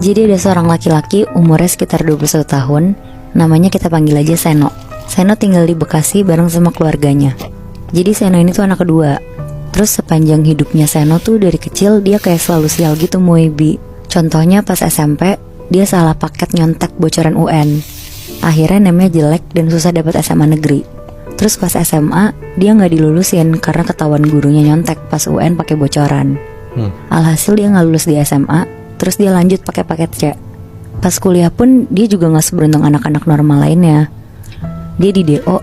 Jadi ada seorang laki-laki umurnya sekitar 21 tahun. Namanya kita panggil aja Seno. Seno tinggal di Bekasi bareng sama keluarganya. Jadi Seno ini tuh anak kedua. Terus sepanjang hidupnya Seno tuh dari kecil dia kayak selalu sial gitu Muebi. Contohnya pas SMP dia salah paket nyontek bocoran UN. Akhirnya namanya jelek dan susah dapat SMA negeri. Terus pas SMA dia nggak dilulusin karena ketahuan gurunya nyontek pas UN pakai bocoran. Alhasil dia nggak lulus di SMA. Terus dia lanjut pakai paket C. Pas kuliah pun dia juga nggak seberuntung anak-anak normal lainnya. Dia di DO,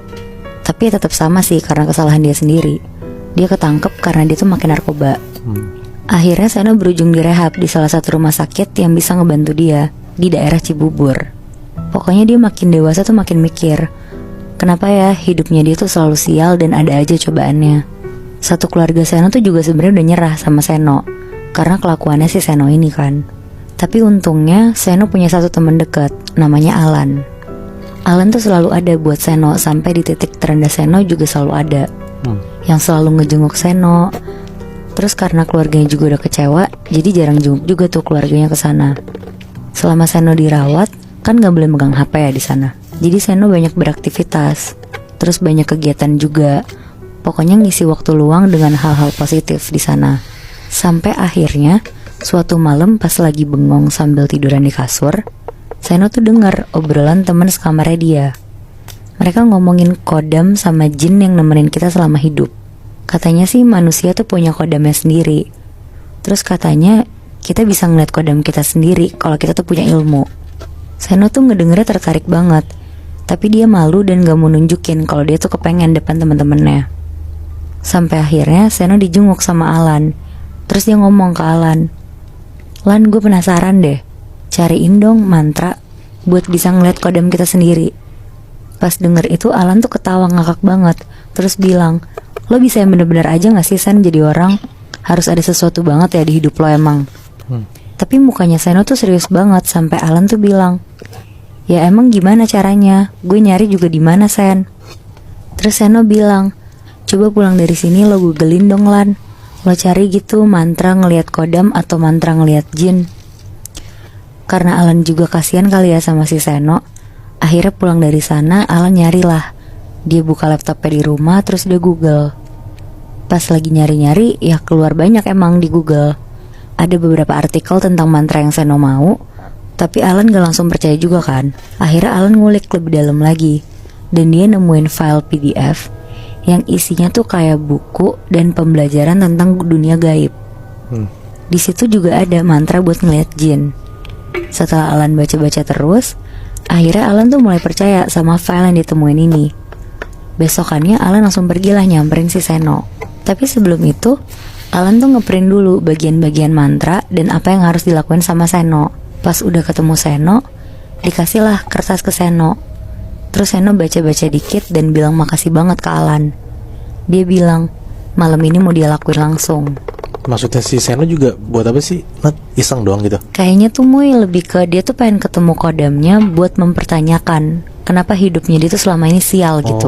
tapi tetap sama sih karena kesalahan dia sendiri. Dia ketangkep karena dia tuh makin narkoba. Akhirnya Seno berujung direhab di salah satu rumah sakit yang bisa ngebantu dia di daerah Cibubur. Pokoknya dia makin dewasa tuh makin mikir, kenapa ya hidupnya dia tuh selalu sial dan ada aja cobaannya. Satu keluarga Seno tuh juga sebenarnya udah nyerah sama Seno karena kelakuannya si Seno ini kan. Tapi untungnya Seno punya satu teman dekat, namanya Alan. Alan tuh selalu ada buat Seno, sampai di titik terendah Seno juga selalu ada. Yang selalu ngejenguk Seno. Terus karena keluarganya juga udah kecewa, jadi jarang jenguk juga tuh keluarganya ke sana. Selama Seno dirawat, kan gak boleh megang HP ya di sana. Jadi Seno banyak beraktivitas, terus banyak kegiatan juga. Pokoknya ngisi waktu luang dengan hal-hal positif di sana. Sampai akhirnya suatu malam pas lagi bengong sambil tiduran di kasur, Seno tuh dengar obrolan teman sekamarnya dia. Mereka ngomongin kodam sama jin yang nemenin kita selama hidup. Katanya sih manusia tuh punya kodamnya sendiri. Terus katanya kita bisa ngeliat kodam kita sendiri kalau kita tuh punya ilmu. Seno tuh ngedengernya tertarik banget, tapi dia malu dan gak mau nunjukin kalau dia tuh kepengen depan temen-temennya. Sampai akhirnya Seno dijenguk sama Alan. Terus dia ngomong ke Alan, "Lan, gue penasaran deh, cariin dong mantra buat bisa ngeliat kodam kita sendiri." Pas denger itu Alan tuh ketawa ngakak banget. Terus bilang, "Lo bisa yang bener-bener aja gak sih Sen jadi orang? Harus ada sesuatu banget ya di hidup lo emang." Tapi mukanya Seno tuh serius banget. Sampai Alan tuh bilang, "Ya emang gimana caranya? Gue nyari juga di mana Sen?" Terus Seno bilang, "Coba pulang dari sini lo googlein dong Lan. Lo cari gitu mantra ngelihat kodam atau mantra ngelihat jin." Karena Alan juga kasihan kali ya sama si Seno. Akhirnya pulang dari sana Alan nyarilah. Dia buka laptopnya di rumah terus dia google. Pas lagi nyari-nyari ya keluar banyak emang di google. Ada beberapa artikel tentang mantra yang Seno mau. Tapi Alan gak langsung percaya juga kan. Akhirnya Alan ngulik lebih dalam lagi. Dan dia nemuin file PDF yang isinya tuh kayak buku dan pembelajaran tentang dunia gaib. Di situ juga ada mantra buat ngeliat jin. Setelah Alan baca-baca terus, akhirnya Alan tuh mulai percaya sama file yang ditemuin ini. Besokannya Alan langsung pergilah nyamperin si Seno. Tapi sebelum itu Alan tuh ngeprint dulu bagian-bagian mantra dan apa yang harus dilakuin sama Seno. Pas udah ketemu Seno, dikasihlah kertas ke Seno. Terus Seno baca-baca dikit dan bilang makasih banget ke Alan. Dia bilang malam ini mau dia lakuin langsung. Maksudnya si Seno juga buat apa sih? Iseng doang gitu? Kayaknya tuh Muy lebih ke dia tuh pengen ketemu kodamnya buat mempertanyakan kenapa hidupnya dia tuh selama ini sial gitu.